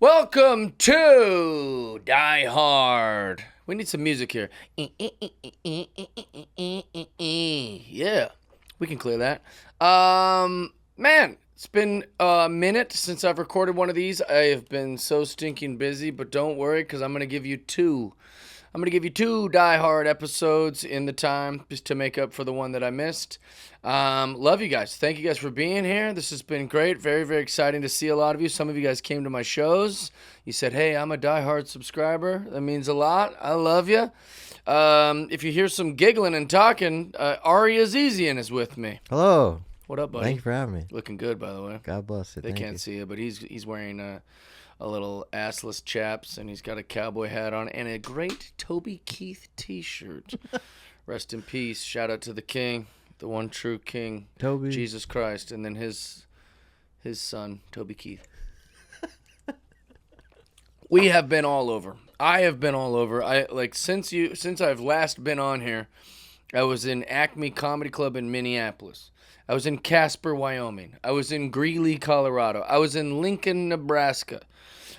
Welcome to Die Hard. We need some music here. Yeah, we can clear that. Man, it's been a minute since I've recorded one of these. I have been so stinking busy, but don't worry, because I'm going to give you two. I'm going to give you two Die Hard episodes in the time just to make up for the one that I missed. Love you guys. Thank you guys for being here. This has been great. Very, very exciting to see a lot of you. Some of you guys came to my shows. You said, hey, I'm a Die Hard subscriber. That means a lot. I love you. If you hear some giggling and talking, Ari Azizian is with me. Hello. What up, buddy? Thank you for having me. Looking good, by the way. God bless it. They can't see it, but he's wearing a little assless chaps, and he's got a cowboy hat on, and a great Toby Keith t-shirt. Rest in peace. Shout out to the king, the one true king, Toby. Jesus Christ, and then his son, Toby Keith. We have been all over. I have been all over. Since I've last been on here, I was in Acme Comedy Club in Minneapolis. I was in Casper, Wyoming. I was in Greeley, Colorado. I was in Lincoln, Nebraska.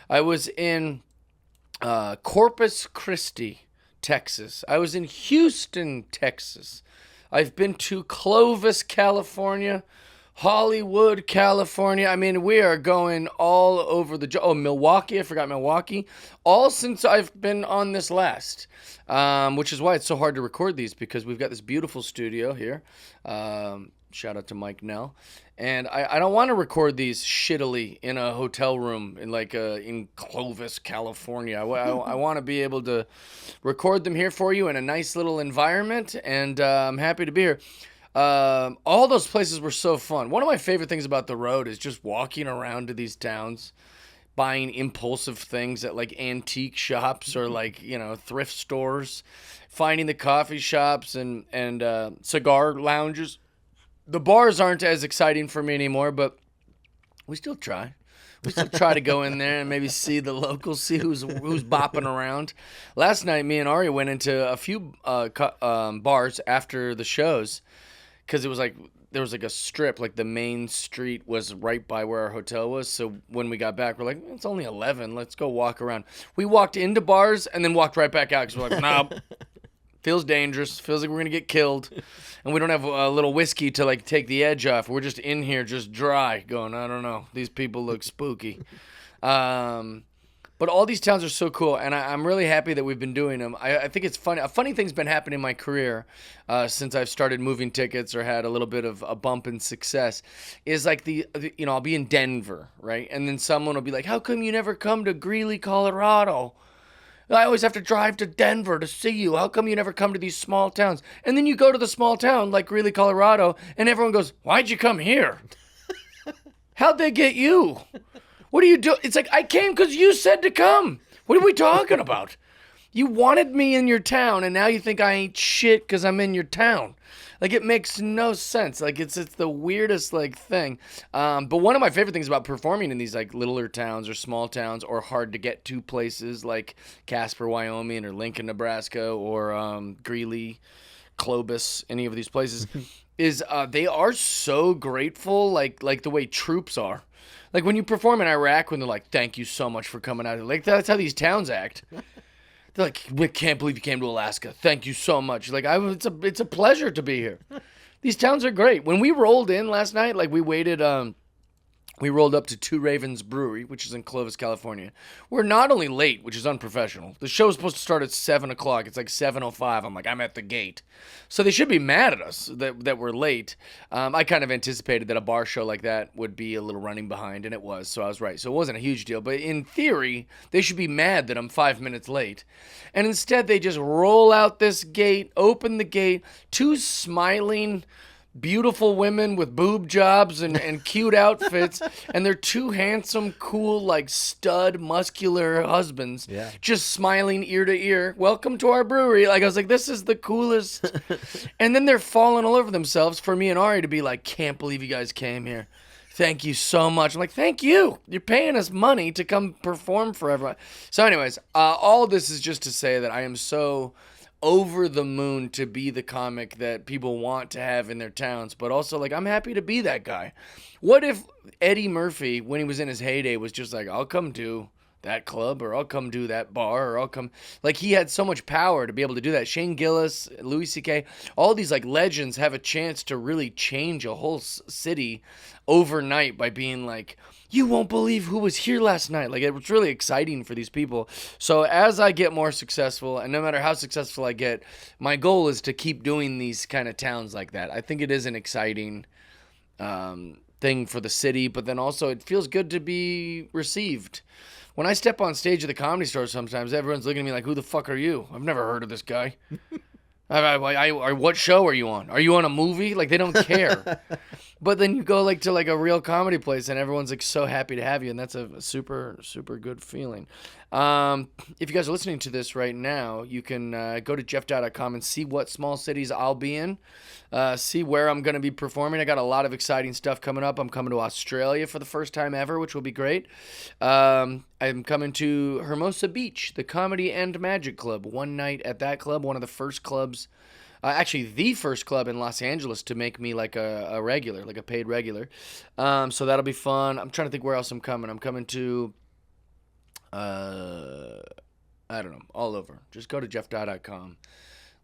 I was in Corpus Christi, Texas. I was in Houston, Texas. I've been to Clovis, California, Hollywood, California. I mean, we are going all over Milwaukee. I forgot Milwaukee. All since I've been on this last, which is why it's so hard to record these, because we've got this beautiful studio here. Shout out to Mike Nell. And I don't want to record these shittily in a hotel room in Clovis, California. I want to be able to record them here for you in a nice little environment, and I'm happy to be here. All those places were so fun. One of my favorite things about the road is just walking around to these towns, buying impulsive things at antique shops or thrift stores, finding the coffee shops and cigar lounges. The bars aren't as exciting for me anymore, but we still try. We still try to go in there and maybe see the locals, see who's bopping around. Last night, me and Ari went into a few bars after the shows, because it was there was a strip, the main street was right by where our hotel was. So when we got back, we're like, it's only 11. Let's go walk around. We walked into bars and then walked right back out, because we're like, nah. Feels dangerous. Feels like we're going to get killed. And we don't have a little whiskey to take the edge off. We're just in here just dry going, I don't know. These people look spooky. But all these towns are so cool. And I'm really happy that we've been doing them. I think it's funny. A funny thing's been happening in my career since I've started moving tickets or had a little bit of a bump in success. Is I'll be in Denver, right? And then someone will be like, how come you never come to Greeley, Colorado? I always have to drive to Denver to see you. How come you never come to these small towns? And then you go to the small town like Greeley, Colorado, and everyone goes, why'd you come here? How'd they get you? What do you do? It's like, I came because you said to come. What are we talking about? You wanted me in your town, and now you think I ain't shit because I'm in your town. It makes no sense. It's the weirdest thing. But one of my favorite things about performing in these littler towns or small towns or hard to get to places like Casper, Wyoming, or Lincoln, Nebraska, or Greeley, Clovis, any of these places, is they are so grateful, like the way troops are. When you perform in Iraq, when they're like, thank you so much for coming out. That's how these towns act. They're like, we can't believe you came to Alaska. Thank you so much. It's a pleasure to be here. These towns are great. When we rolled in last night, we waited, we rolled up to Two Ravens Brewery, which is in Clovis, California. We're not only late, which is unprofessional. The show is supposed to start at 7 o'clock. It's 7:05. I'm like, I'm at the gate. So they should be mad at us that we're late. I kind of anticipated that a bar show like that would be a little running behind, and it was, so I was right. So it wasn't a huge deal. But in theory, they should be mad that I'm 5 minutes late. And instead, they just roll out this gate, open the gate, two smiling, beautiful women with boob jobs and cute outfits, and they're two handsome, cool, stud, muscular husbands, just smiling ear to ear. Welcome to our brewery. I was like, this is the coolest. And then they're falling all over themselves for me and Ari to be like, can't believe you guys came here. Thank you so much. I'm like, thank you. You're paying us money to come perform for everyone. So anyways, all of this is just to say that I am so over the moon to be the comic that people want to have in their towns, but also I'm happy to be that guy. What if Eddie Murphy, when he was in his heyday, was just like, I'll come too. that club, or I'll come do that bar, or I'll come. Like, he had so much power to be able to do that. Shane Gillis, Louis C.K., all these like legends have a chance to really change a whole city overnight by being like, you won't believe who was here last night. Like, it was really exciting for these people. So as I get more successful, and no matter how successful I get, my goal is to keep doing these kind of towns like that. I think it is an exciting thing for the city, but then also it feels good to be received. When I step on stage at the Comedy Store, sometimes everyone's looking at me like, who the fuck are you? I've never heard of this guy. What show are you on? Are you on a movie? Like, they don't care. But then you go like to like a real comedy place and everyone's like so happy to have you, and that's a super, super good feeling. If you guys are listening to this right now, you can go to jeffdow.com and see what small cities I'll be in, see where I'm going to be performing. I got a lot of exciting stuff coming up. I'm coming to Australia for the first time ever, which will be great. I'm coming to Hermosa Beach, the Comedy and Magic Club. One night at that club, one of the first clubs, actually the first club in Los Angeles to make me like a regular, like a paid regular. So that'll be fun. I'm trying to think where else I'm coming. I'm coming to, I don't know, all over. Just go to jeffdow.com.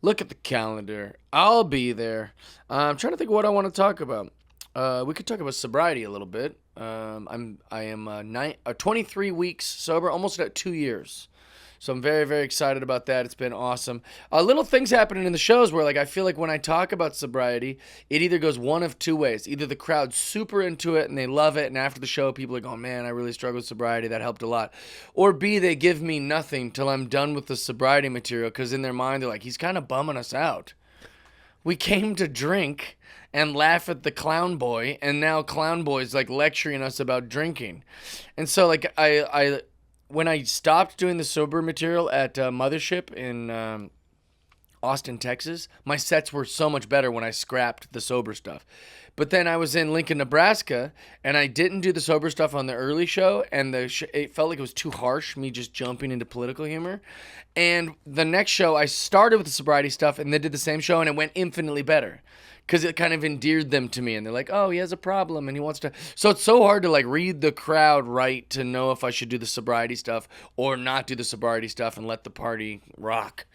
Look at the calendar. I'll be there. I'm trying to think what I want to talk about. We could talk about sobriety a little bit. I am 23 weeks sober, almost at 2 years. So I'm very, very excited about that. It's been awesome. Little things happening in the shows where, like, I feel like when I talk about sobriety, it either goes one of two ways. Either the crowd's super into it and they love it, and after the show, people are going, man, I really struggled with sobriety. That helped a lot. Or B, they give me nothing till I'm done with the sobriety material, because in their mind, they're like, he's kind of bumming us out. We came to drink and laugh at the clown boy, and now clown boy's like lecturing us about drinking. And so, like, when I stopped doing the sober material at Mothership in Austin, Texas, my sets were so much better when I scrapped the sober stuff. But then I was in Lincoln, Nebraska, and I didn't do the sober stuff on the early show, and it felt like it was too harsh, me just jumping into political humor. And the next show, I started with the sobriety stuff, and then did the same show, and it went infinitely better. Because it kind of endeared them to me, and they're like, oh, he has a problem, and he wants to. So it's so hard to like read the crowd right to know if I should do the sobriety stuff or not do the sobriety stuff and let the party rock.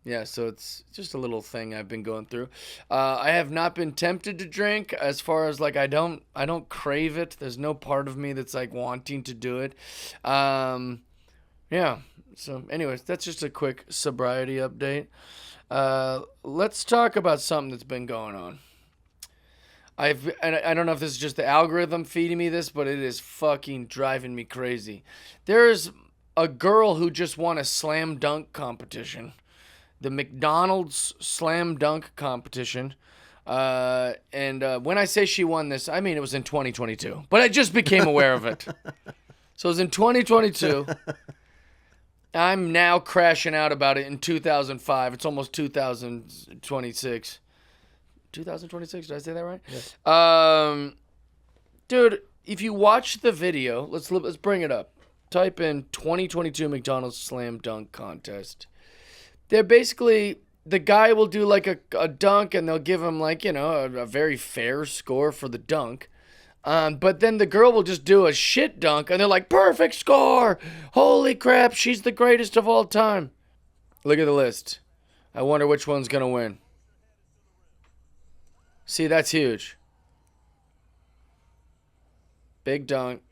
Yeah, so it's just a little thing I've been going through. I have not been tempted to drink, as far as like I don't crave it. There's no part of me that's like wanting to do it. Yeah. So anyways, that's just a quick sobriety update. Let's talk about something that's been going on. I don't know if this is just the algorithm feeding me this, but it is fucking driving me crazy. There's a girl who just won a slam dunk competition. The McDonald's slam dunk competition. And when I say she won this, I mean it was in 2022. But I just became aware of it. So it was in 2022. I'm now crashing out about it in 2005. It's almost 2026. 2026? Did I say that right? Yes. Dude, if you watch the video, let's bring it up. Type in 2022 McDonald's Slam Dunk Contest. They're basically, the guy will do like a dunk, and they'll give him like, you know, a very fair score for the dunk. But then the girl will just do a shit dunk, and they're like, perfect score! Holy crap, she's the greatest of all time. Look at the list. I wonder which one's going to win. See, that's huge. Big dunk.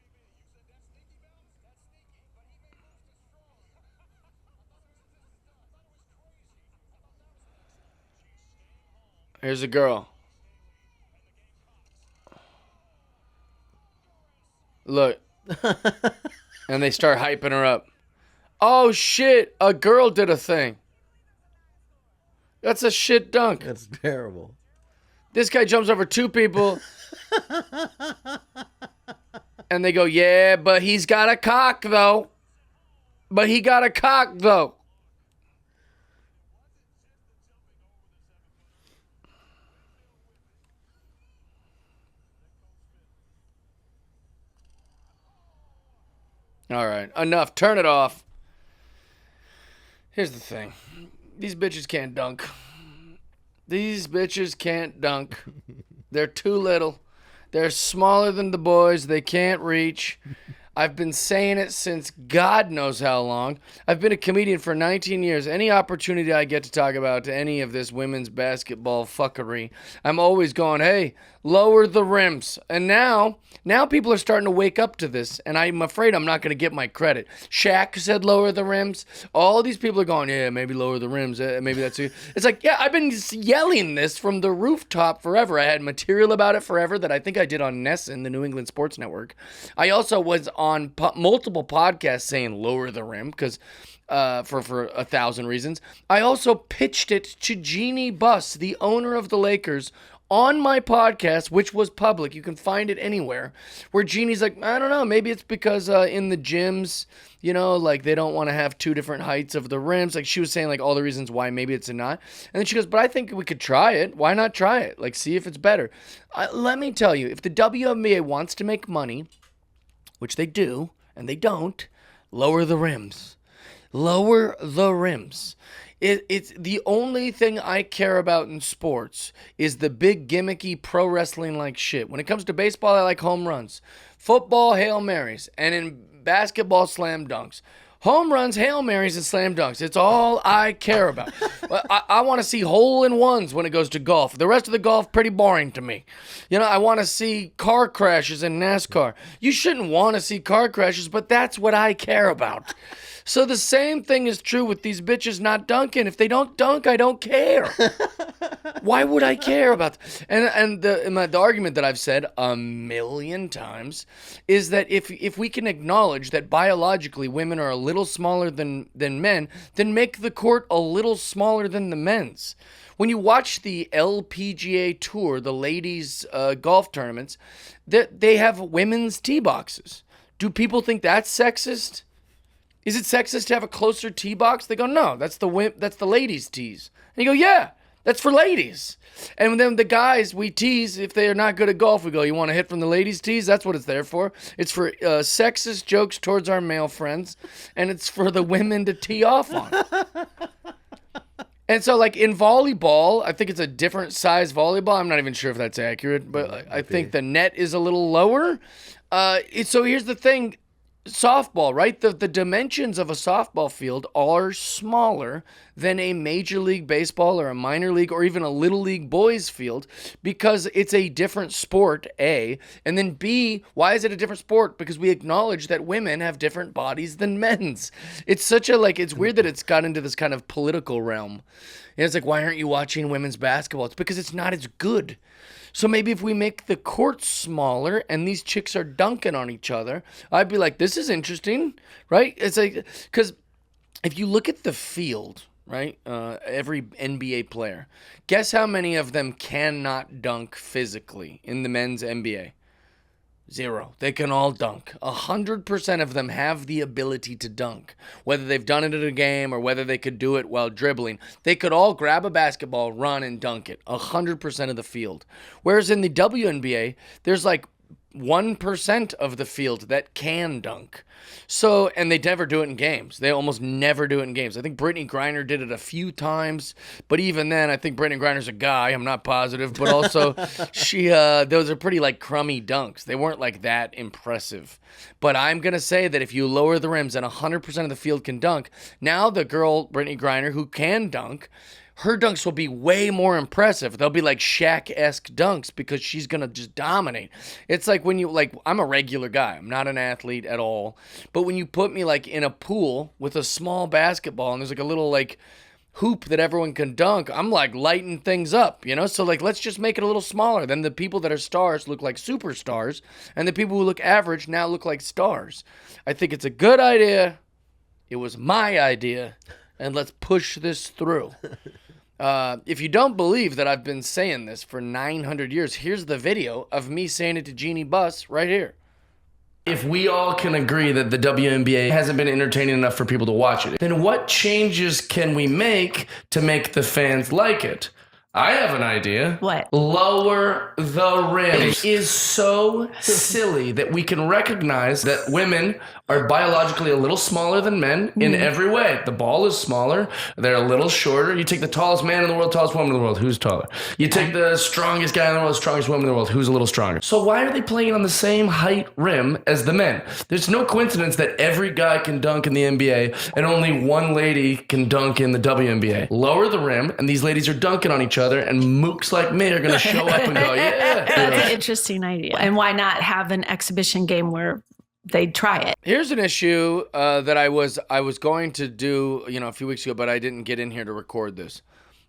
Here's a girl. Look. And they start hyping her up. Oh, shit. A girl did a thing. That's a shit dunk. That's terrible. This guy jumps over two people. And they go, yeah, but he's got a cock, though. But he got a cock, though. All right, enough. Turn it off. Here's the thing. These bitches can't dunk. These bitches can't dunk. They're too little. They're smaller than the boys. They can't reach. I've been saying it since God knows how long. I've been a comedian for 19 years. Any opportunity I get to talk about any of this women's basketball fuckery, I'm always going, hey, lower the rims. And now people are starting to wake up to this, and I'm afraid I'm not going to get my credit. Shaq said lower the rims. All these people are going, yeah, maybe lower the rims. Maybe that's it. It's like, yeah, I've been yelling this from the rooftop forever. I had material about it forever that I think I did on Nesson, the New England Sports Network. I also was on multiple podcasts saying lower the rim because for 1,000 reasons. I also pitched it to Jeannie Buss, the owner of the Lakers, on my podcast, which was public. You can find it anywhere, where Jeannie's like, I don't know, maybe it's because in the gyms, you know, like they don't want to have two different heights of the rims. Like she was saying like all the reasons why maybe it's a not. And then she goes, but I think we could try it. Why not try it? Like see if it's better. Let me tell you, if the WNBA wants to make money, which they do, and they don't, lower the rims. Lower the rims. It's the only thing I care about in sports is the big gimmicky pro wrestling like shit. When it comes to baseball, I like home runs. Football, Hail Marys. And in basketball, slam dunks. Home runs, Hail Marys, and slam dunks. It's all I care about. I want to see hole-in-ones when it goes to golf. The rest of the golf, pretty boring to me. You know, I want to see car crashes in NASCAR. You shouldn't want to see car crashes, but that's what I care about. So the same thing is true with these bitches not dunking. If they don't dunk, I don't care. Why would I care about that? And the argument that I've said a million times is that if we can acknowledge that biologically women are a little smaller than men, then make the court a little smaller than the men's. When you watch the LPGA Tour, the ladies' golf tournaments, they have women's tee boxes. Do people think that's sexist? Is it sexist to have a closer tee box? They go, no, that's the ladies' tees. And you go, yeah, that's for ladies. And then the guys, we tease if they are not good at golf. We go, you want to hit from the ladies' tees? That's what it's there for. It's for sexist jokes towards our male friends, and it's for the women to tee off on. And so, like, in volleyball, I think it's a different size volleyball. I'm not even sure if that's accurate, but I think the net is a little lower. So here's the thing. Softball, right? The dimensions of a softball field are smaller than a major league baseball or a minor league or even a little league boys field because it's a different sport, A. And then B, why is it a different sport? Because we acknowledge that women have different bodies than men's. It's such a, like, it's weird that it's got into this kind of political realm. And it's like, why aren't you watching women's basketball? It's because it's not as good. So maybe if we make the courts smaller and these chicks are dunking on each other, I'd be like, this is interesting, right? It's like, because if you look at the field, right, every NBA player, guess how many of them cannot dunk physically in the men's NBA? 0. They can all dunk. 100% of them have the ability to dunk. Whether they've done it in a game or whether they could do it while dribbling. They could all grab a basketball, run, and dunk it. 100% of the field. Whereas in the WNBA, there's like 1% of the field that can dunk. So, and they never do it in games. They almost never do it in games. I think Brittany Griner did it a few times, but even then, I think Brittany Griner's a guy. I'm not positive, but also those are pretty like crummy dunks. They weren't like that impressive. But I'm going to say that if you lower the rims and 100% of the field can dunk, now the girl, Brittany Griner, who can dunk, her dunks will be way more impressive. They'll be like Shaq-esque dunks because she's going to just dominate. It's like when you, like, I'm a regular guy. I'm not an athlete at all. But when you put me, like, in a pool with a small basketball and there's, like, a little, like, hoop that everyone can dunk, I'm, like, lighting things up, you know? So, like, let's just make it a little smaller. Then the people that are stars look like superstars, and the people who look average now look like stars. I think it's a good idea. It was my idea. And let's push this through. If you don't believe that I've been saying this for 900 years, here's the video of me saying it to Jeannie Buss right here. If we all can agree that the WNBA hasn't been entertaining enough for people to watch it, then what changes can we make to make the fans like it? I have an idea. What? Lower the rim. It is so silly that we can recognize that women are biologically a little smaller than men in every way. The ball is smaller. They're a little shorter. You take the tallest man in the world, tallest woman in the world. Who's taller? You take the strongest guy in the world, strongest woman in the world. Who's a little stronger? So why are they playing on the same height rim as the men? There's no coincidence that every guy can dunk in the NBA and only one lady can dunk in the WNBA. Lower the rim, and these ladies are dunking on each other, and mooks like me are going to show up and go, yeah. That's an interesting idea. And why not have an exhibition game where they try it? Here's an issue that I was going to do, a few weeks ago, but I didn't get in here to record this.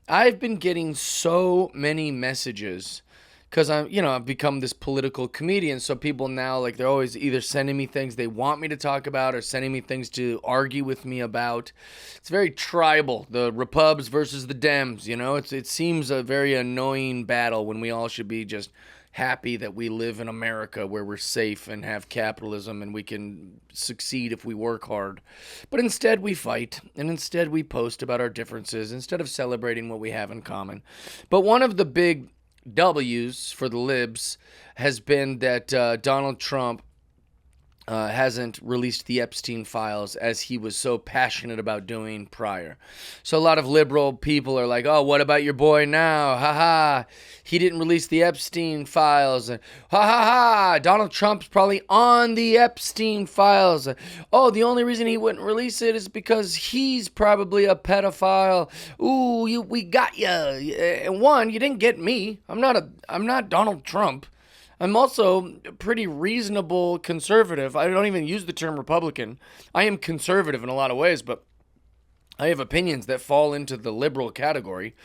I've been getting so many messages because I've become this political comedian. So people now, like, they're always either sending me things they want me to talk about or sending me things to argue with me about. It's very tribal, the Repubs versus the Dems, it seems a very annoying battle when we all should be just happy that we live in America where we're safe and have capitalism and we can succeed if we work hard. But instead we fight, and instead we post about our differences instead of celebrating what we have in common. But one of the big W's for the libs has been that Donald Trump hasn't released the Epstein files as he was so passionate about doing prior. So a lot of liberal people are like, oh, what about your boy now? Ha ha. He didn't release the Epstein files. Ha ha ha. Donald Trump's probably on the Epstein files. Oh, the only reason he wouldn't release it is because he's probably a pedophile. Ooh, we got you. And one, you didn't get me. I'm not Donald Trump. I'm also a pretty reasonable conservative. I don't even use the term Republican. I am conservative in a lot of ways, but I have opinions that fall into the liberal category.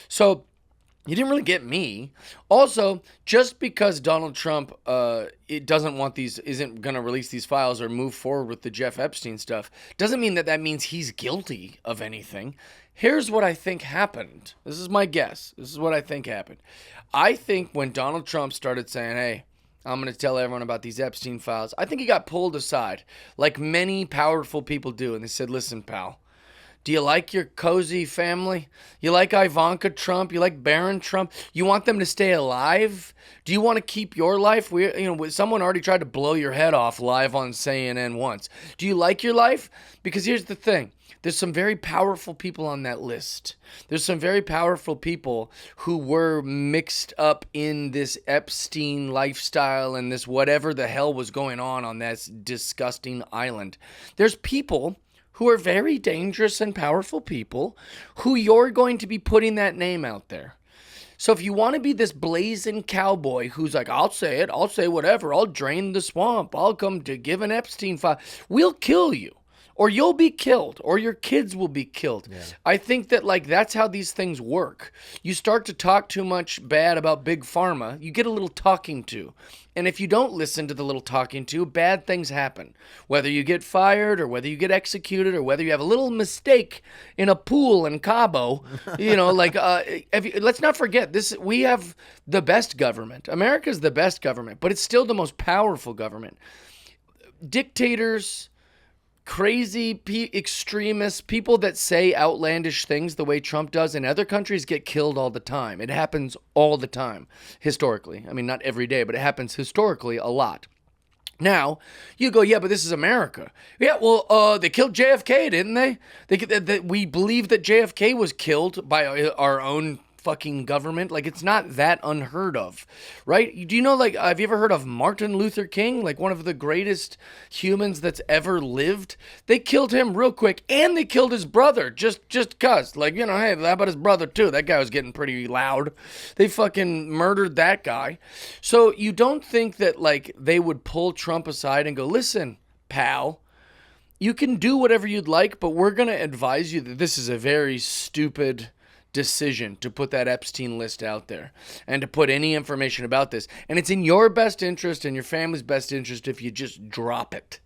So you didn't really get me. Also, just because Donald Trump isn't going to release these files or move forward with the Jeff Epstein stuff, doesn't mean that means he's guilty of anything. Here's what I think happened. This is my guess. This is what I think happened. I think when Donald Trump started saying, hey, I'm going to tell everyone about these Epstein files, I think he got pulled aside, like many powerful people do. And they said, listen, pal, do you like your cozy family? You like Ivanka Trump? You like Barron Trump? You want them to stay alive? Do you want to keep your life? Someone already tried to blow your head off live on CNN once. Do you like your life? Because here's the thing. There's some very powerful people on that list. There's some very powerful people who were mixed up in this Epstein lifestyle and this whatever the hell was going on this disgusting island. There's people who are very dangerous and powerful people who you're going to be putting that name out there. So if you want to be this blazing cowboy who's like, I'll say it, I'll say whatever, I'll drain the swamp, I'll come to give an Epstein file, we'll kill you. Or you'll be killed, or your kids will be killed. Yeah. I think that that's how these things work. You start to talk too much bad about Big Pharma, you get a little talking to. And if you don't listen to the little talking to, bad things happen. Whether you get fired, or whether you get executed, or whether you have a little mistake in a pool in Cabo. Let's not forget, we have the best government. America's the best government, but it's still the most powerful government. Dictators, crazy extremists, people that say outlandish things the way Trump does in other countries get killed all the time. It happens all the time, historically. I mean, not every day, but it happens historically a lot. Now, you go, yeah, but this is America. Yeah, well, they killed JFK, didn't they? We believe that JFK was killed by our own fucking government. It's not that unheard of, right? Do you know, have you ever heard of Martin Luther King? One of the greatest humans that's ever lived. They killed him real quick, and they killed his brother just cuz. Hey, how about his brother too? That guy was getting pretty loud. They fucking murdered that guy. So you don't think that they would pull Trump aside and go, listen, pal, you can do whatever you'd like, but we're going to advise you that this is a very stupid decision to put that Epstein list out there and to put any information about this. And it's in your best interest and your family's best interest if you just drop it,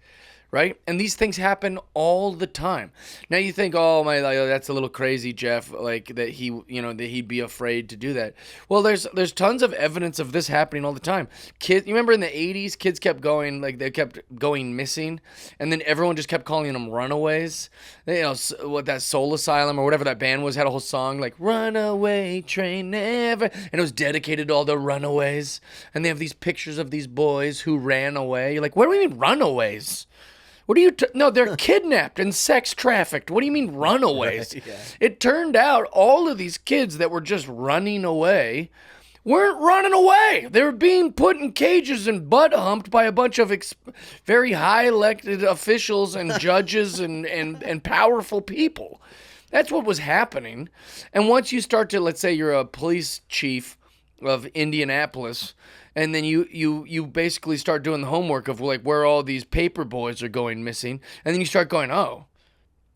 right? And these things happen all the time. Now you think, oh my, that's a little crazy, Jeff, like that that he'd be afraid to do that. Well, there's tons of evidence of this happening all the time. Kids, you remember in the 80s, kids kept going, like they kept going missing, and then everyone just kept calling them runaways. What that Soul Asylum or whatever that band was had a whole song like "Runaway Train Never," and it was dedicated to all the runaways. And they have these pictures of these boys who ran away. You're like, what do we mean runaways? What do you? No, they're kidnapped and sex trafficked. What do you mean runaways? Right, yeah. It turned out all of these kids that were just running away weren't running away. They were being put in cages and butt humped by a bunch of very high elected officials and judges and powerful people. That's what was happening. And once you start to, let's say you're a police chief of Indianapolis, and then you basically start doing the homework of like where all these paper boys are going missing, and then you start going, oh,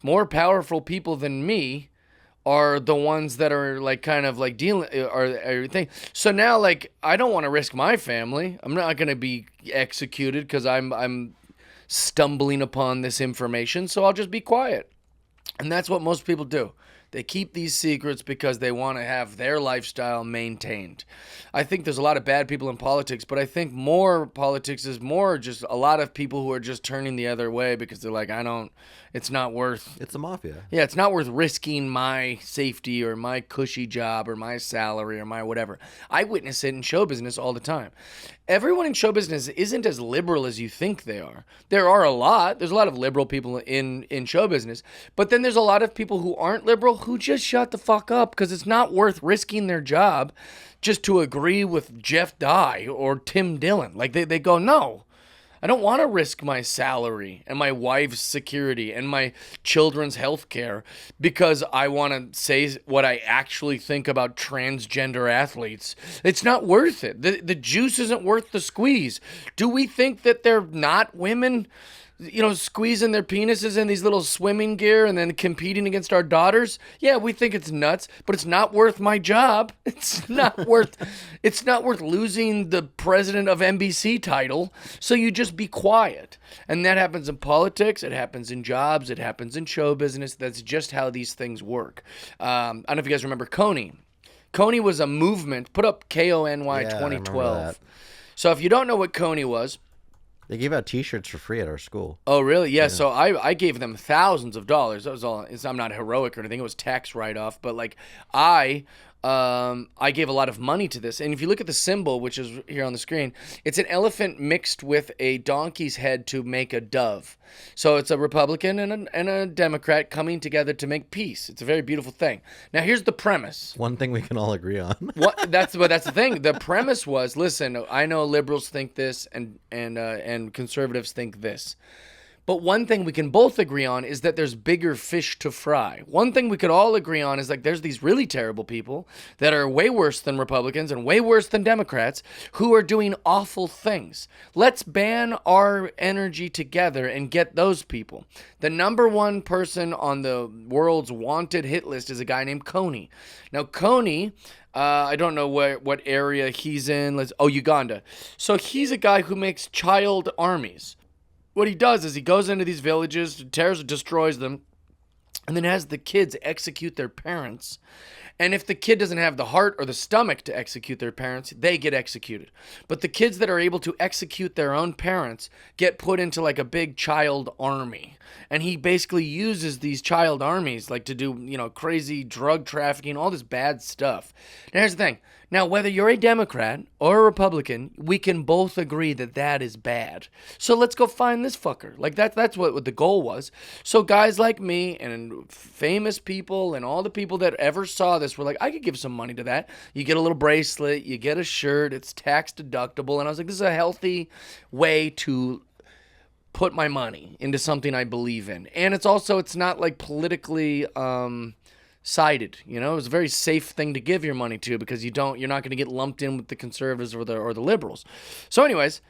more powerful people than me are the ones that are like kind of like dealing or everything. So now like I don't want to risk my family. I'm not going to be executed because I'm stumbling upon this information, so I'll just be quiet. And that's what most people do. They keep these secrets because they want to have their lifestyle maintained. I think there's a lot of bad people in politics, but I think more politics is more just a lot of people who are just turning the other way because they're like, it's not worth. It's a mafia. Yeah, it's not worth risking my safety or my cushy job or my salary or my whatever. I witness it in show business all the time. Everyone in show business isn't as liberal as you think they are. There's a lot of liberal people in show business, but then there's a lot of people who aren't liberal who just shut the fuck up because it's not worth risking their job just to agree with Jeff Dye or Tim Dillon. Like they go, no, I don't want to risk my salary and my wife's security and my children's health care because I want to say what I actually think about transgender athletes. It's not worth it. The juice isn't worth the squeeze. Do we think that they're not women, squeezing their penises in these little swimming gear and then competing against our daughters? Yeah, we think it's nuts, but it's not worth my job. It's not worth losing the president of NBC title. So you just be quiet. And that happens in politics, it happens in jobs, it happens in show business. That's just how these things work. I don't know if you guys remember Kony. Kony was a movement, put up KONY 2012. So if you don't know what Kony was, they gave out T-shirts for free at our school. Oh, really? Yeah. So I gave them thousands of dollars. That was all. I'm not heroic or anything. It was tax write-off. But like I gave a lot of money to this. And if you look at the symbol, which is here on the screen, it's an elephant mixed with a donkey's head to make a dove. So it's a Republican and a Democrat coming together to make peace. It's a very beautiful thing. Now here's the premise. One thing we can all agree on. That's the thing. The premise was, listen, I know liberals think this and conservatives think this. But one thing we can both agree on is that there's bigger fish to fry. One thing we could all agree on is like there's these really terrible people that are way worse than Republicans and way worse than Democrats who are doing awful things. Let's ban our energy together and get those people. The number one person on the world's wanted hit list is a guy named Kony. Now, Kony, I don't know what area he's in. Uganda. So he's a guy who makes child armies. What he does is he goes into these villages, destroys them, and then has the kids execute their parents. And if the kid doesn't have the heart or the stomach to execute their parents, they get executed. But the kids that are able to execute their own parents get put into like a big child army. And he basically uses these child armies like to do, crazy drug trafficking, all this bad stuff. Now here's the thing. Now, whether you're a Democrat or a Republican, we can both agree that that is bad. So let's go find this fucker. Like that's what the goal was. So guys like me and famous people and all the people that ever saw this were like, I could give some money to that. You get a little bracelet, you get a shirt, it's tax deductible. And I was like, this is a healthy way to put my money into something I believe in. And it's not like politically sided. It was a very safe thing to give your money to because you're not going to get lumped in with the conservatives or the liberals. So anyways,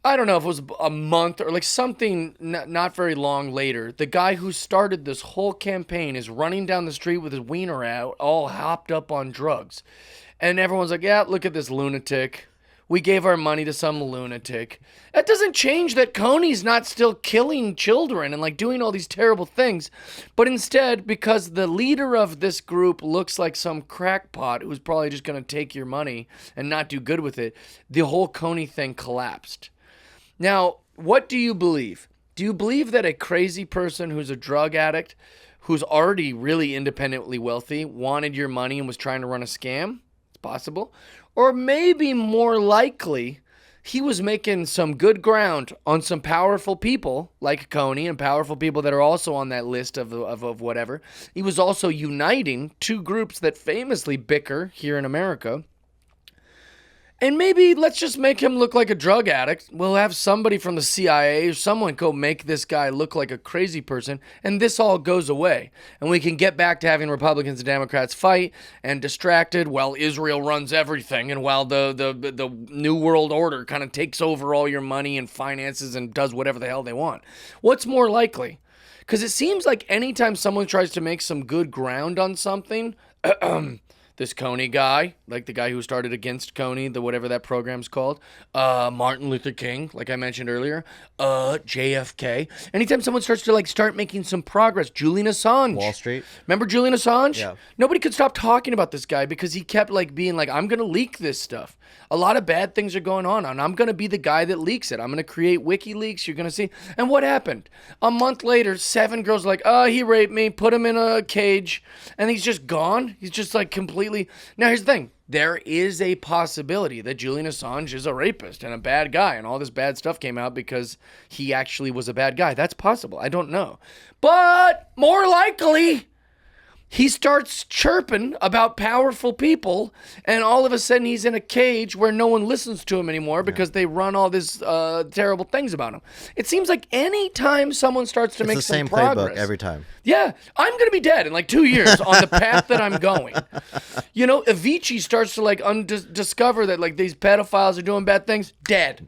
I don't know if it was a month or like something not very long later, the guy who started this whole campaign is running down the street with his wiener out, all hopped up on drugs. And everyone's like, yeah, look at this lunatic. We gave our money to some lunatic. That doesn't change that Kony's not still killing children and like doing all these terrible things. But instead, because the leader of this group looks like some crackpot who's probably just going to take your money and not do good with it, the whole Kony thing collapsed. Now, what do you believe? Do you believe that a crazy person who's a drug addict, who's already really independently wealthy, wanted your money and was trying to run a scam? It's possible. Or maybe more likely, he was making some good ground on some powerful people like Kony and powerful people that are also on that list of whatever. He was also uniting two groups that famously bicker here in America. And maybe let's just make him look like a drug addict. We'll have somebody from the CIA or someone go make this guy look like a crazy person, and this all goes away. And we can get back to having Republicans and Democrats fight and distracted while Israel runs everything and while the New World Order kind of takes over all your money and finances and does whatever the hell they want. What's more likely? Because it seems like anytime someone tries to make some good ground on something, this Kony guy, like the guy who started against Kony, the whatever that program's called, Martin Luther King, like I mentioned earlier, JFK. Anytime someone starts to start making some progress, Julian Assange. Wall Street. Remember Julian Assange? Yeah. Nobody could stop talking about this guy because he kept being like, I'm going to leak this stuff. A lot of bad things are going on, and I'm going to be the guy that leaks it. I'm going to create WikiLeaks. You're going to see. And what happened? A month later, 7 girls are like, he raped me, put him in a cage, and he's just gone. He's just completely. Now, here's the thing. There is a possibility that Julian Assange is a rapist and a bad guy, and all this bad stuff came out because he actually was a bad guy. That's possible. I don't know. But more likely, he starts chirping about powerful people, and all of a sudden he's in a cage where no one listens to him anymore because they run all these terrible things about him. It seems like any time someone starts to make some progress, it's the same playbook every time. Yeah, I'm going to be dead in 2 years on the path that I'm going. Avicii starts to discover that these pedophiles are doing bad things. Dead.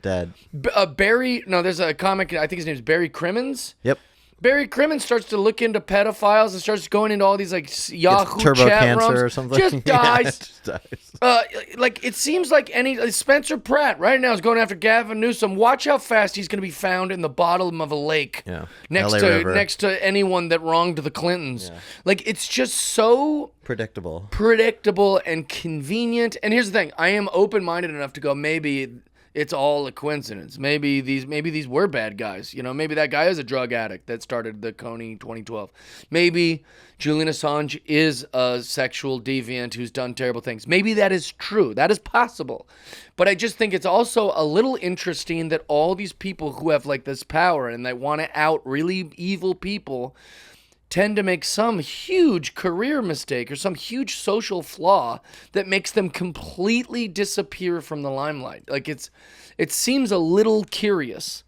There's a comic, I think his name is Barry Crimmins. Yep. Barry Crimmins starts to look into pedophiles and starts going into all these Yahoo turbo chat cancer rooms. or something. Just dies. Yeah, just dies. It seems like Spencer Pratt right now is going after Gavin Newsom. Watch how fast he's going to be found in the bottom of a lake. Yeah. Next LA to River. next to anyone that wronged the Clintons. Yeah. It's just so predictable and convenient. And here's the thing: I am open-minded enough to go, maybe it's all a coincidence. Maybe these were bad guys. Maybe that guy is a drug addict that started the Kony 2012. Maybe Julian Assange is a sexual deviant who's done terrible things. Maybe that is true. That is possible. But I just think it's also a little interesting that all these people who have this power and they want to out really evil people tend to make some huge career mistake or some huge social flaw that makes them completely disappear from the limelight. It seems a little curious.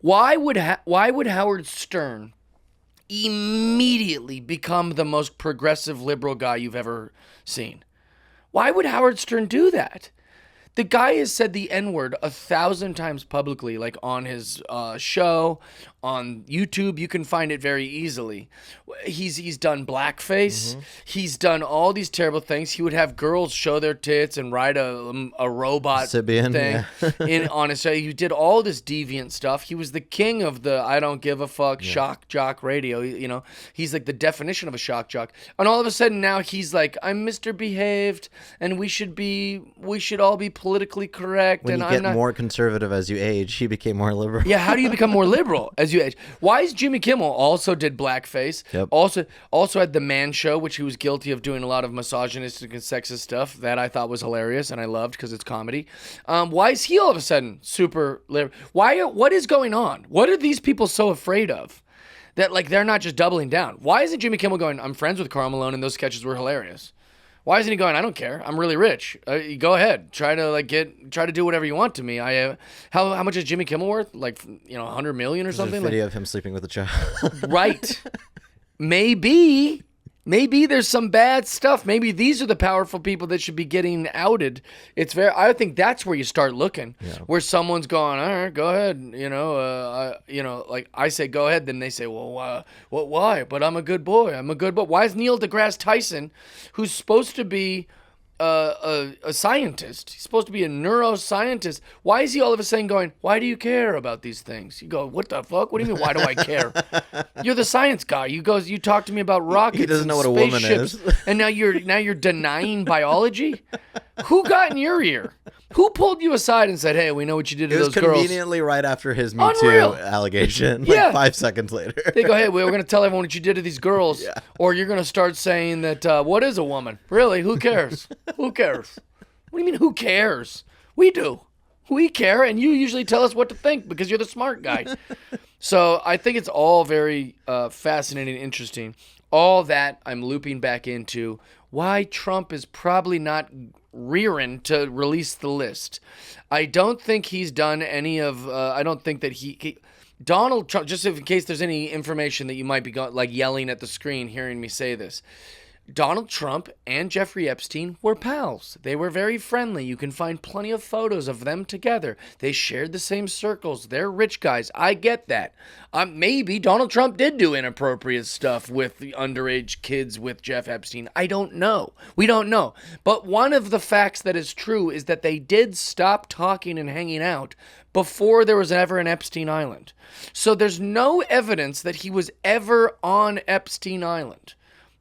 Why would Howard Stern immediately become the most progressive liberal guy you've ever seen? Why would Howard Stern do that? The guy has said the N-word 1,000 times publicly, on his show, on YouTube. You can find it very easily. He's done blackface. Mm-hmm. He's done all these terrible things. He would have girls show their tits and ride a robot Sibian, thing on his show. He did all this deviant stuff. He was the king of the I don't give a fuck shock jock radio. He's the definition of a shock jock. And all of a sudden now he's I'm Mr. Behaved, and we should all be politically correct. When and you I'm get not more conservative as you age, he became more liberal. Yeah, how do you become more liberal as you age? Why is Jimmy Kimmel also did blackface? Yep. Also had the Man Show, which he was guilty of doing a lot of misogynistic and sexist stuff that I thought was hilarious and I loved because it's comedy. Why is he all of a sudden super liberal? What is going on? What are these people so afraid of that they're not just doubling down? Why isn't Jimmy Kimmel going, I'm friends with Karl Malone and those sketches were hilarious? Why isn't he going, I don't care. I'm really rich. Go ahead. Try to do whatever you want to me. How much is Jimmy Kimmel worth? 100 million or something? There's a video of him sleeping with a child. Right. Maybe there's some bad stuff. Maybe these are the powerful people that should be getting outed. I think that's where you start looking, where someone's going, all right, go ahead. I say, go ahead. Then they say, well, why? But I'm a good boy. Why is Neil deGrasse Tyson, who's supposed to be a scientist. He's supposed to be a neuroscientist. Why is he all of a sudden going, why do you care about these things? You go, what the fuck? What do you mean, why do I care? You're the science guy. You talk to me about rockets He doesn't and know what a woman spaceships, is. and now you're denying biology? Who got in your ear? Who pulled you aside and said, hey, we know what you did to It was those girls? conveniently right after his Me Unreal. Too allegation, Yeah. like 5 seconds later. They go, hey, we're going to tell everyone what you did to these girls. Yeah. Or you're going to start saying that, what is a woman? Really? Who cares? Who cares? What do you mean, who cares? We do. We care, and you usually tell us what to think because you're the smart guy. So I think it's all very fascinating and interesting. All that I'm looping back into why Trump is probably not rearing to release the list. I don't think he's done any of, I don't think that Donald Trump, just in case there's any information that you might be like yelling at the screen hearing me say this, Donald Trump and Jeffrey Epstein were pals. They were very friendly. You can find plenty of photos of them together. They shared the same circles. They're rich guys. I get that. Maybe Donald Trump did do inappropriate stuff with the underage kids with Jeff Epstein. I don't know. We don't know. But one of the facts that is true is that they did stop talking and hanging out before there was ever an Epstein Island. So there's no evidence that he was ever on Epstein Island.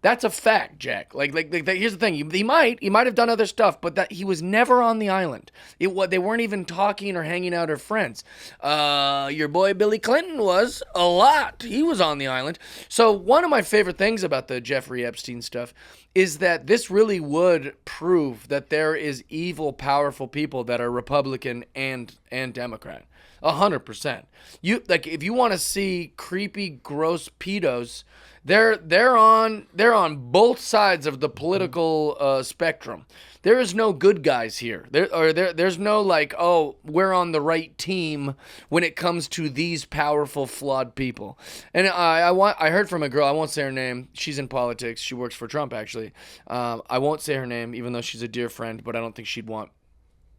That's a fact, Jack. Like here's the thing. He might have done other stuff, but that he was never on the island. They weren't even talking or hanging out or friends. Your boy Billy Clinton was a lot. He was on the island. So one of my favorite things about the Jeffrey Epstein stuff is that this really would prove that there is evil, powerful people that are Republican and Democrat. 100%. If you want to see creepy, gross pedos, they're on both sides of the political spectrum. There is no good guys here. There's no like, oh, we're on the right team when it comes to these powerful, flawed people. And I heard from a girl. I won't say her name. She's in politics. She works for Trump, actually. I won't say her name, even though she's a dear friend. But I don't think she'd want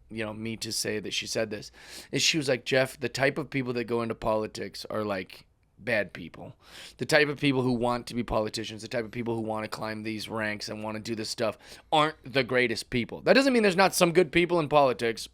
me to say that she said this. And she was like, Jeff, the type of people that go into politics are like bad people. The type of people who want to be politicians, the type of people who want to climb these ranks and want to do this stuff aren't the greatest people. That doesn't mean there's not some good people in politics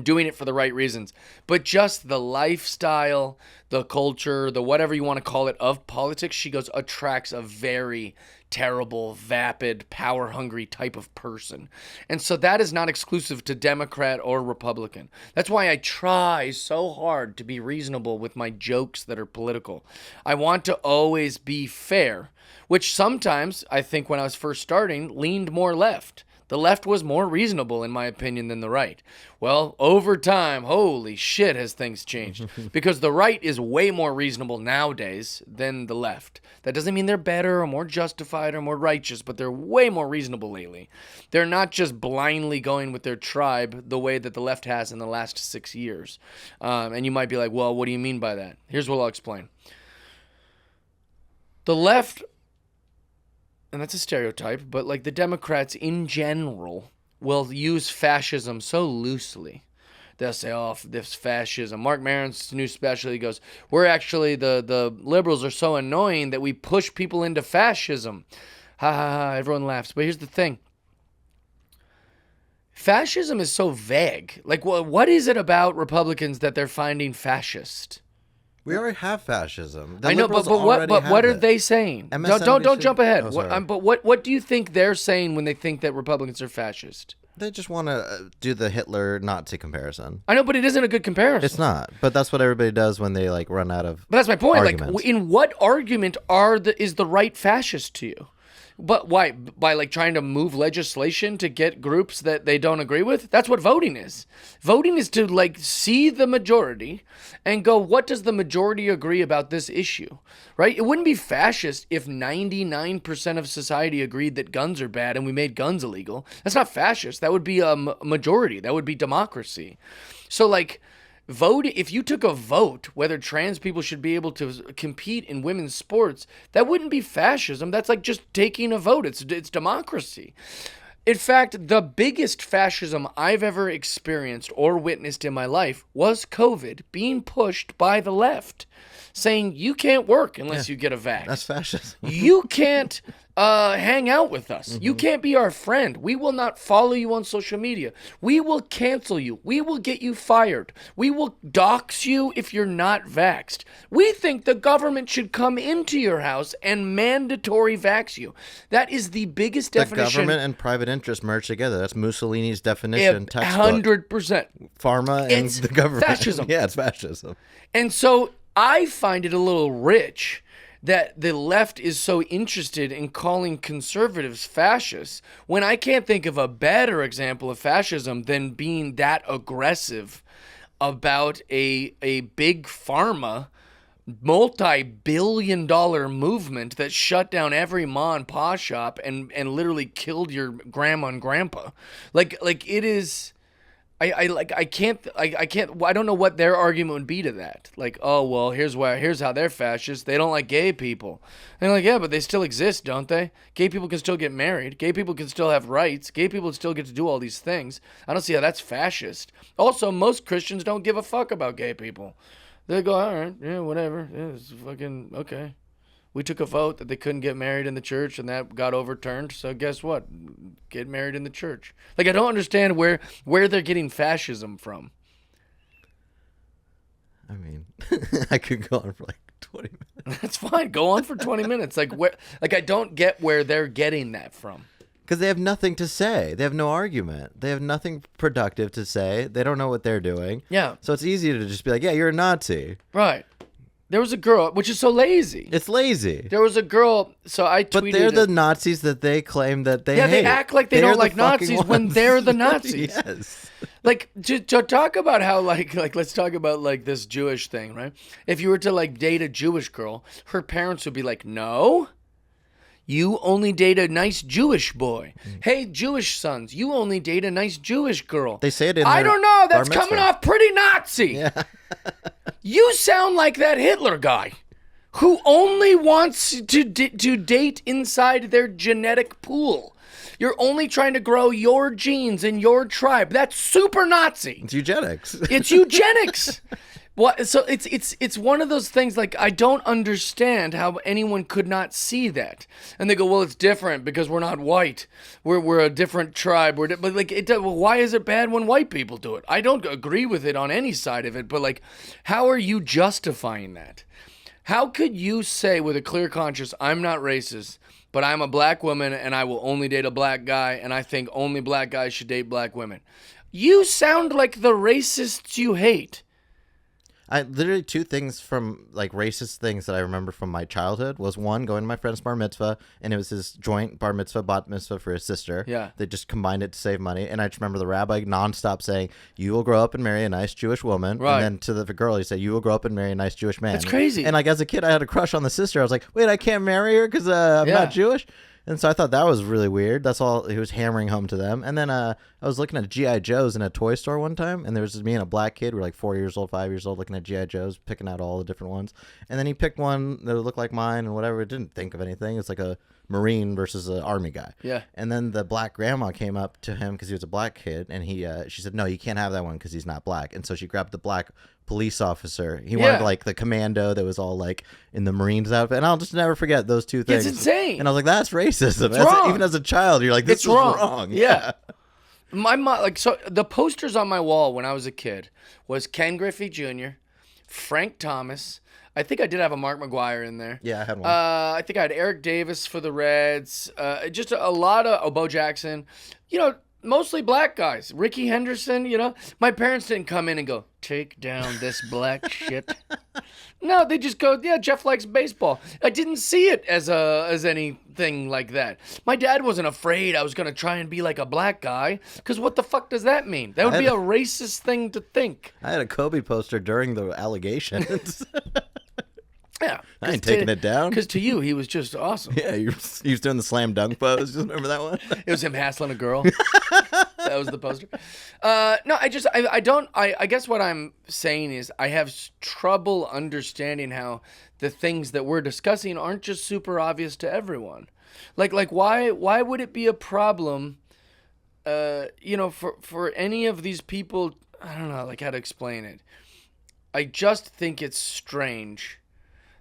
doing it for the right reasons, but just the lifestyle, the culture, the whatever you want to call it of politics, she goes, attracts a very terrible, vapid, power-hungry type of person. And so that is not exclusive to Democrat or Republican. That's why I try so hard to be reasonable with my jokes that are political. I want to always be fair, which sometimes, I think when I was first starting, leaned more left. The left was more reasonable, in my opinion, than the right. Well, over time, holy shit, has things changed. Because the right is way more reasonable nowadays than the left. That doesn't mean they're better or more justified or more righteous, but they're way more reasonable lately. They're not just blindly going with their tribe the way that the left has in the last 6 years. And you might be like, well, what do you mean by that? Here's what I'll explain. The left, and that's a stereotype, but like the Democrats in general will use fascism so loosely. They'll say, oh, this fascism. Mark Maron's new special, he goes, we're actually, the liberals are so annoying that we push people into fascism. Ha ha ha, everyone laughs. But here's the thing. Fascism is so vague. Like, what is it about Republicans that they're finding fascist? We already have fascism. The I know, but what are they saying? Don't jump ahead. Oh, but what do you think they're saying when they think that Republicans are fascist? They just want to do the Hitler Nazi comparison. I know, but it isn't a good comparison. It's not. But that's what everybody does when they like run out of. But that's my point. Arguments. Like, in what argument is the right fascist to you? But why? By like trying to move legislation to get groups that they don't agree with? That's what voting is. Voting is to like see the majority and go, what does the majority agree about this issue? Right? It wouldn't be fascist if 99% of society agreed that guns are bad and we made guns illegal. That's not fascist. That would be a majority. That would be democracy. So like, if you took a vote whether trans people should be able to compete in women's sports, that wouldn't be fascism. That's like just taking a vote. It's democracy. In fact, the biggest fascism I've ever experienced or witnessed in my life was COVID being pushed by the left, saying you can't work unless you get a vax. That's fascism. You can't hang out with us. You can't be our friend. We will not follow you on social media. We will cancel you. We will get you fired. We will dox you if you're not vaxxed. We think the government should come into your house and mandatory vax you. That is the biggest definition. The government and private interest merge together. That's Mussolini's definition. Textbook. 100%. Pharma and It's the government. fascism. Yeah, it's fascism. And so I find it a little rich that the left is so interested in calling conservatives fascists when I can't think of a better example of fascism than being that aggressive about a big pharma multi-billion-dollar movement that shut down every ma and pa shop and literally killed your grandma and grandpa. Like it is. I don't know what their argument would be to that. Like, oh well, here's how they're fascist. They don't like gay people. And like, yeah, but they still exist, don't they? Gay people can still get married. Gay people can still have rights. Gay people still get to do all these things. I don't see how that's fascist. Also, most Christians don't give a fuck about gay people. They go, all right, yeah, whatever. Yeah, it's fucking okay. We took a vote that they couldn't get married in the church, and that got overturned. So guess what? Get married in the church. Like, I don't understand where they're getting fascism from. I mean, I could go on for like 20 minutes. That's fine. Go on for 20 minutes. Like, I don't get where they're getting that from. Because they have nothing to say. They have no argument. They have nothing productive to say. They don't know what they're doing. Yeah. So it's easy to just be like, yeah, you're a Nazi. Right. There was a girl, which is so lazy. It's lazy. There was a girl, so I tweeted. But they're the Nazis that they claim that they hate. Yeah, they act like they don't like Nazis when they're the Nazis. Yes. Like, to talk about how, like, let's talk about, like, this Jewish thing, right? If you were to, like, date a Jewish girl, her parents would be like, no, you only date a nice Jewish boy. Hey, Jewish sons, you only date a nice Jewish girl. They say it in I their don't know, that's bar mitzvah. coming off pretty Nazi. Yeah. You sound like that Hitler guy who only wants to date inside their genetic pool. You're only trying to grow your genes in your tribe. That's super Nazi. It's eugenics. It's eugenics. What? So it's one of those things, like, I don't understand how anyone could not see that. And they go, well, it's different because we're not white. We're a different tribe. But like, well, why is it bad when white people do it? I don't agree with it on any side of it. But like, how are you justifying that? How could you say with a clear conscience, I'm not racist, but I'm a black woman and I will only date a black guy, and I think only black guys should date black women? You sound like the racists you hate. I literally two things from like racist things that I remember from my childhood was one, going to my friend's bar mitzvah, and it was his joint bar mitzvah, bat mitzvah for his sister. Yeah. They just combined it to save money. And I just remember the rabbi nonstop saying, you will grow up and marry a nice Jewish woman. Right. And then to the girl, he said, you will grow up and marry a nice Jewish man. That's crazy. And like as a kid, I had a crush on the sister. I was like, wait, I can't marry her because I'm not Jewish? And so I thought that was really weird. That's all he was hammering home to them. And then I was looking at G.I. Joes in a toy store one time, and there was just me and a black kid. We were like 4 years old, 5 years old, looking at G.I. Joes, picking out all the different ones. And then he picked one that looked like mine and whatever. Didn't think of anything. It's like a Marine versus an Army guy. Yeah. And then the black grandma came up to him because he was a black kid, and she said, no, you can't have that one because he's not black. And so she grabbed the black police officer. He wanted like the commando that was all like in the Marines outfit. And I'll just never forget those two things. It's insane. And I was like, that's racism. It's wrong. Even as a child, you're like, this is wrong. Yeah. My mom, like, so the posters on my wall when I was a kid was Ken Griffey Jr., Frank Thomas. I think I did have a Mark McGuire in there. Yeah, I had one. I think I had Eric Davis for the Reds. Just a lot of Bo Jackson. You know, mostly black guys. Ricky Henderson, you know. My parents didn't come in and go, take down this black shit. No, they just go, yeah, Jeff likes baseball. I didn't see it as anything like that. My dad wasn't afraid I was going to try and be like a black guy, because what the fuck does that mean? That would be a racist thing to think. I had a Kobe poster during the allegations. Yeah. I ain't taking it down. Because to you, he was just awesome. Yeah, he was doing the slam dunk pose. Just remember that one? It was him hassling a girl. That was the poster. No, I guess what I'm saying is I have trouble understanding how the things that we're discussing aren't just super obvious to everyone. Like why would it be a problem, for any of these people? I don't know, like how to explain it. I just think it's strange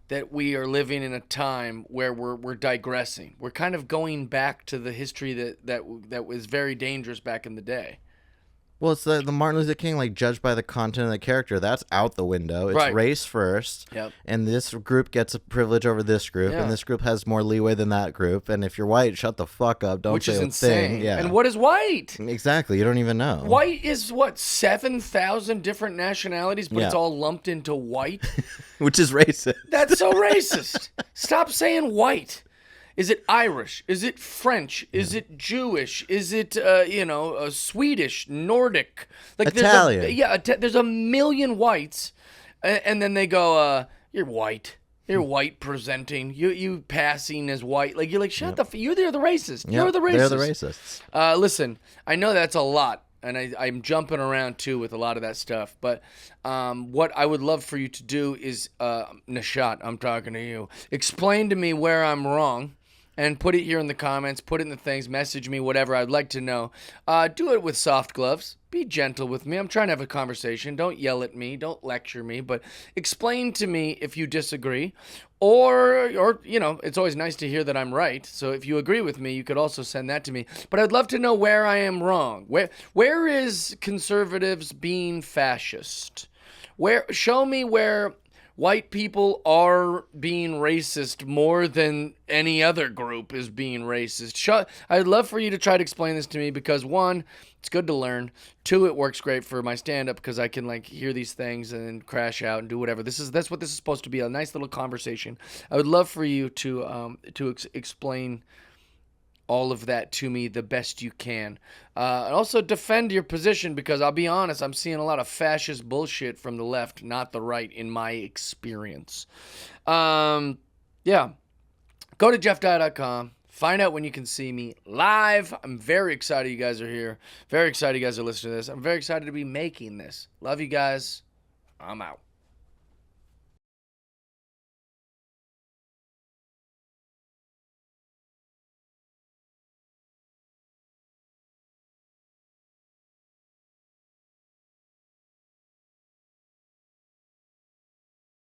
that we are living in a time where we're digressing. We're kind of going back to the history that was very dangerous back in the day. Well, it's the Martin Luther King, like, judged by the content of the character. That's out the window. It's Right. race first. Yep. And this group gets a privilege over this group, Yeah. and this group has more leeway than that group. And if you're white, shut the fuck up. Don't Which say is a insane. thing. Yeah. And what is white? Exactly. You don't even know. White is what, 7,000 different nationalities, but Yeah. it's all lumped into white? Which is racist. That's so racist. Stop saying white. Is it Irish? Is it French? Is it Jewish? Is it Swedish, Nordic? Like Italian. There's a million whites, and then they go, "You're white. You're white presenting. You passing as white. Like you're like shut the. You're the racist. You're the racist. They're the racists. Listen, I know that's a lot. And I'm jumping around, too, with a lot of that stuff. But what I would love for you to do is, Nishat, I'm talking to you. Explain to me where I'm wrong. And put it here in the comments. Put it in the things. Message me, whatever. I'd like to know. Do it with soft gloves. Be gentle with me. I'm trying to have a conversation. Don't yell at me. Don't lecture me. But explain to me if you disagree. Or it's always nice to hear that I'm right. So if you agree with me, you could also send that to me. But I'd love to know where I am wrong. Where is conservatives being fascist? Show me where white people are being racist more than any other group is being racist. I'd love for you to try to explain this to me because, one, it's good to learn. Two, it works great for my stand-up because I can hear these things and then crash out and do whatever. That's what this is supposed to be, a nice little conversation. I would love for you to explain all of that to me the best you can. And also defend your position because I'll be honest, I'm seeing a lot of fascist bullshit from the left, not the right, in my experience. Yeah. Go to jeffdye.com. Find out when you can see me live. I'm very excited you guys are here. Very excited you guys are listening to this. I'm very excited to be making this. Love you guys. I'm out.